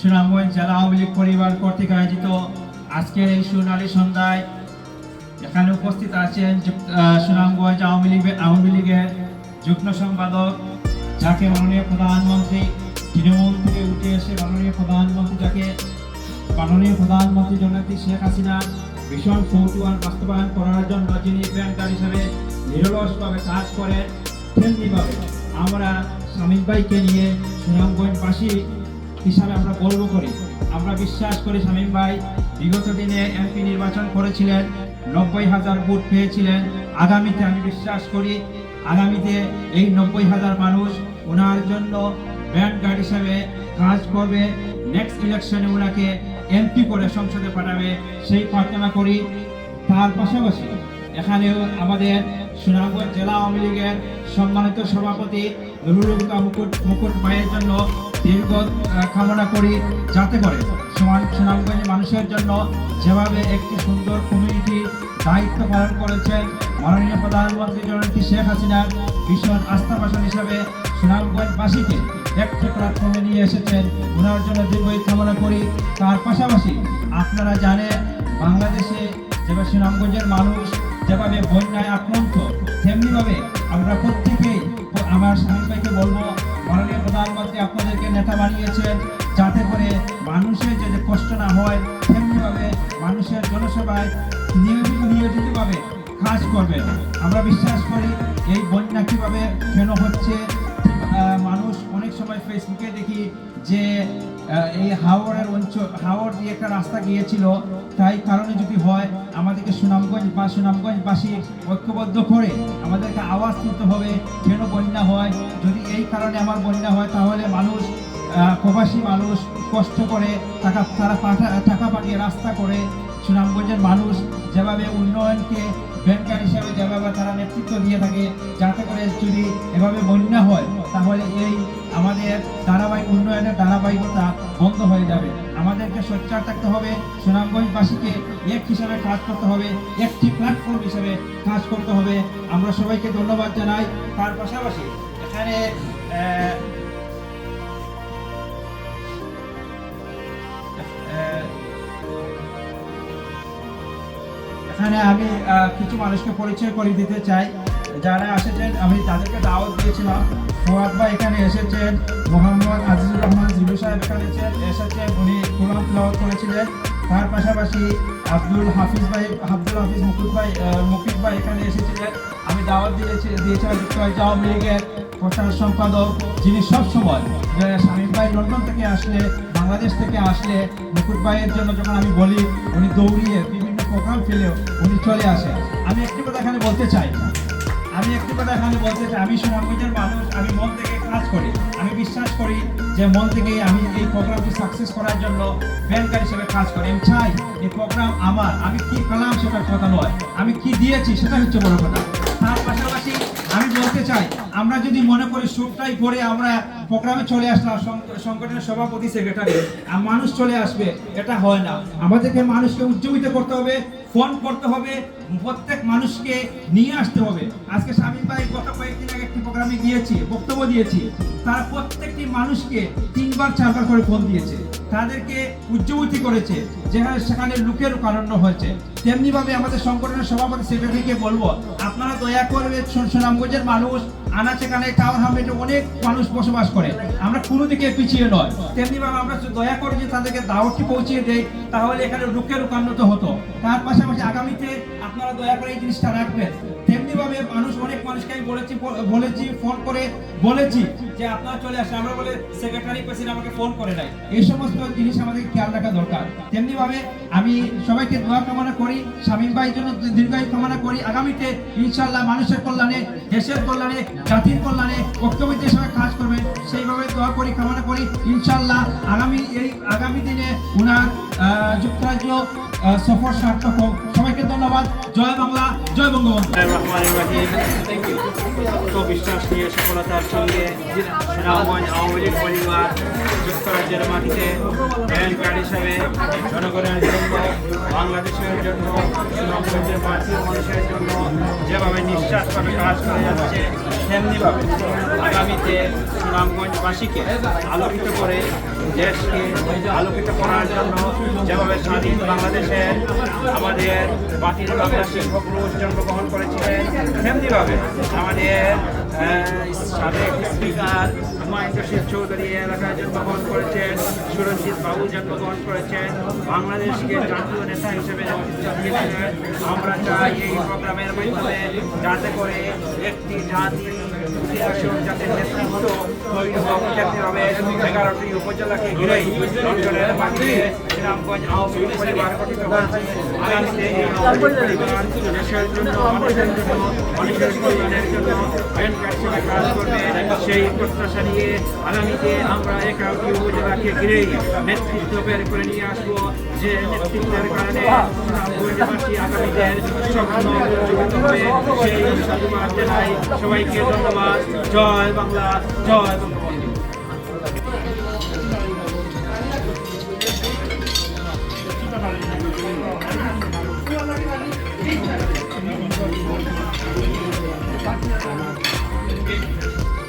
সুনামগঞ্জ জেলা আওয়ামী লীগ পরিবার কর্তৃক আয়োজিত আজকের এই সোনালী সন্ধ্যায় এখানে উপস্থিত আছেন সুনামগঞ্জ আওয়ামী লীগের যুগ্ম সম্পাদক, যাকে মাননীয় প্রধানমন্ত্রী তৃণমূল থেকে উঠে এসে মাননীয় প্রধানমন্ত্রী জননেত্রী শেখ হাসিনা ভীষণ কৌতুহল বাস্তবায়ন করার জন্য যিনি ব্যাংকার হিসাবে নিরলসভাবে কাজ করেন, তেমনিভাবে আমরা শামীম ভাইকে নিয়ে সুনামগঞ্জবাসী হিসাবে আমরা গর্ব করি। আমরা বিশ্বাস করি শামীম ভাই বিগত দিনে এমপি নির্বাচন করেছিলেন, 90,000 ভোট পেয়েছিলেন। আগামীতে আমি বিশ্বাস করি আগামীতে এই 90,000 মানুষ ওনার জন্য ব্যান্ড গার্ড হিসাবে কাজ করবে, নেক্সট ইলেকশনে ওনাকে এমপি করে সংসদে পাঠাবে, সেই প্রার্থনা করি। তার পাশাপাশি এখানেও আমাদের সুনামগঞ্জ জেলা আওয়ামী লীগের সম্মানিত সভাপতি নুরুল মুকুট ভাইয়ের জন্য দীর্ঘ কামনা করি, যাতে করে সুনামগঞ্জ মানুষের জন্য যেভাবে একটি সুন্দর কমিউনিটি দায়িত্ব পালন করেছেন মাননীয় প্রধানমন্ত্রী জননেত্রী শেখ হাসিনার ভীষণ আস্থাভাজন হিসাবে সুনামগঞ্জবাসীকে একটি প্ল্যাটফর্মে নিয়ে এসেছেন, ওনার জন্য দীর্ঘই কামনা করি। তার পাশাপাশি আপনারা জানেন বাংলাদেশে যেভাবে সুনামগঞ্জের মানুষ যেভাবে বন্যায় আক্রান্ত, তেমনিভাবে আমরা প্রত্যেকেই আমার শামীম ভাইকে বলবো, মাননীয় প্রধানমন্ত্রী আপনাদেরকে নেতা বানিয়েছেন যাতে করে মানুষের যে কষ্ট না হয়, তেমনিভাবে মানুষের জনসেবায় নিয়োজিতভাবে কাজ করবেন। আমরা বিশ্বাস করি এই বন্যা কীভাবে কেন হচ্ছে, মানুষ অনেক সময় ফেসবুকে দেখি যে এই হাওড় দিয়ে একটা রাস্তা গিয়েছিল, তাই কারণে যদি হয় আমাদেরকে সুনামগঞ্জবাসী ঐক্যবদ্ধ করে আমাদেরকে আওয়াজ তুলতে হবে কেন বন্যা হয়। যদি এই কারণে আমার বন্যা হয় তাহলে মানুষ প্রবাসী মানুষ কষ্ট করে টাকা পাঠিয়ে রাস্তা করে সুনামগঞ্জের মানুষ যেভাবে উন্নয়নকে ব্যাংকার হিসাবে যেভাবে তারা নেতৃত্ব দিয়ে থাকে, যাতে করে যদি এভাবে বন্যা হয় তাহলে এই আমাদের উন্নয়নের ধারাবাহিকতা বন্ধ হয়ে যাবে। আমাদেরকে সোচ্চার থাকতে হবে, সুনামগঞ্জবাসীকে এক হিসাবে কাজ করতে হবে, একটি প্ল্যাটফর্ম হিসাবে কাজ করতে হবে। আমরা সবাইকে ধন্যবাদ জানাই। তার পাশাপাশি এখানে আমি কিছু মানুষকে পরিচয় করে দিতে চাই যারা এসেছেন। আমি তাদেরকে দাওয়াত দিয়েছিলাম। ফোয়াদ ভাই এখানে এসেছেন, মোহাম্মদ আজিজুর রহমান জিলু সাহেব এখানে এসেছেন, উনি কোরআন তিলাওয়াত করেছিলেন। তার পাশাপাশি আব্দুল হাফিজ মুকিত ভাই এখানে এসেছিলেন। আমি দাওয়াত দিয়েছিলাম আওয়ামী লীগের প্রচার সম্পাদক, যিনি সবসময় শামীম ভাই লন্ডন থেকে আসলে, বাংলাদেশ থেকে আসলে মুকুট ভাইয়ের জন্য যখন আমি বলি, উনি দৌড়িয়ে বিভিন্ন প্রোগ্রাম ফেলেও উনি চলে আসে। আমি একটি কথা এখানে বলতে চাই, আমি সুনামগঞ্জের মানুষ, আমি মন থেকে কাজ করি। আমি বিশ্বাস করি যে মন থেকে আমি এই প্রোগ্রামটি সাকসেস করার জন্য ব্যাংকার হিসেবে কাজ করি। আমি চাই এই প্রোগ্রাম আমার, আমি কি পেলাম সেটার কথা নয়, আমি কি দিয়েছি সেটা হচ্ছে বড় কথা। তার পাশাপাশি আমি বলতে চাই, আমরা যদি মনে করি সুটটাই করে আমরা প্রোগ্রামে চলে আসলাম, সংগঠনের সভাপতি সেক্রেটারি মানুষ চলে আসবে, এটা হয় না। আমাদেরকে মানুষকে উজ্জীবিত করতে হবে, ফোন করতে হবে, প্রত্যেক মানুষকে নিয়ে আসতে হবে। আজকে শামীম ভাই গত কয়েকদিন আগে একটি প্রোগ্রামে গিয়েছি, বক্তব্য দিয়েছি, তারা প্রত্যেকটি মানুষকে 3-4বার করে ফোন দিয়েছে, তাদেরকে উজ্জীবিত করেছে, যেখানে সেখানে লোকের কারণ হয়েছে। তেমনিভাবে আমাদের সংগঠনের সভাপতি সেক্রেটারিকে বলবো, আপনারা দয়া করে সুনামগঞ্জের মানুষ আনাচেখানে টাউন হামলেটে অনেক মানুষ বসবাস করে, আমরা কোনো দিকে পিছিয়ে নয়। তেমনিভাবে আমরা দয়া করে যে তাদেরকে দাওয়াতটি পৌঁছিয়ে দেয়, তাহলে এখানে লোকের রূপান্তরিত হতো। তার পাশাপাশি আগামীতে আপনারা দয়া করে এই জিনিসটা রাখবেন। তেমনিভাবে অনেক মানুষকে আমি বলেছি ফোন করে বলেছি যে আপনারা চলে আসেন, আমরা বলে সেক্রেটারি প্রেসিডেন্ট আমাকে ফোন করে নাই। এই সমস্ত জিনিস আমাদের খেয়াল রাখা দরকার। তেমনিভাবে আমি সবাইকে দোয়া কামনা করি, শামীম ভাইয়ের জন্য দীর্ঘায়ু কামনা করি। আগামীতে ইনশাআল্লাহ মানুষের কল্যাণে, দেশের কল্যাণে, জাতির কল্যাণে ঐক্যবদ্ধ হিসেবে কাজ করবেন, সেইভাবে দোয়া করি, কামনা করি। ইনশাআল্লাহ আগামী দিনে উনার যুক্তরাজ্য সফর সার্থক হোক। সবাইকে ধন্যবাদ। জয় বাংলা, জয় বঙ্গবন্ধু। বিশ্বাস নিয়ে সফলতার সঙ্গে সুনামগঞ্জ আওয়ামী লীগ পরিবার যুক্তরাজ্যের মাটিতে ব্যাংক কার্ড হিসাবে জনগণের জন্য, বাংলাদেশের জন্য, সুনামগঞ্জের মাটির মানুষের জন্য যেভাবে নিঃশ্বাসভাবে কাজ করে যাচ্ছে, তেমনিভাবে আগামীতে সুনামগঞ্জবাসীকে আলোকিত করে দেশকে আলোকিত করার জন্য যেভাবে স্বাধীন বাংলাদেশের আমাদের বাতিল বাংলা শিক্ষক পুরুষ জন্মগ্রহণ করেছিলেন, তেমনিভাবে আমাদের সাবেক স্পিকার হুমায়ুন রশিদ চৌধুরী এলাকায় জন্মগ্রহণ করেছেন, সুরঞ্জিত বাবু জন্মগ্রহণ করেছেন, বাংলাদেশকে জাতীয় নেতা হিসেবে নেতৃত্ব দিয়েছিলেন। আমরা চাই এই প্রোগ্রামের মাধ্যমে যাতে করে একটি জাতির ইতিহাসের যাতে নেতৃত্ব তৈরি হোক, তেমনিভাবে 11টি উপজেলাকে ঘিরেই লন্ডনের মাটিতে শ্রীরামগঞ্জ আওয়ামী লীগ পরিবার গঠিত হয়েছে। আগামীতে এই আওয়ামী লীগ পরিবার দেশের জন্য, মানুষের জন্য, মানুষের কল্যাণের জন্য ভয়ঙ্কর হিসেবে কাজ করবে। সেই প্রত্যাশা নিয়ে আগামীতে আমরা 11টি উপজেলাকে ঘিরেই নেতৃত্ব বের করে নিয়ে আসবো, যে নেতৃত্বের কারণে সুনামগঞ্জবাসী আগামীদের স্বপ্ন উজ্জ্বলিত হবে। সেই সাধুবাদ জানাই সবাইকে ধন্যবাদ। জয় বাংলা, জয় বঙ্গবন্ধু। Thank you.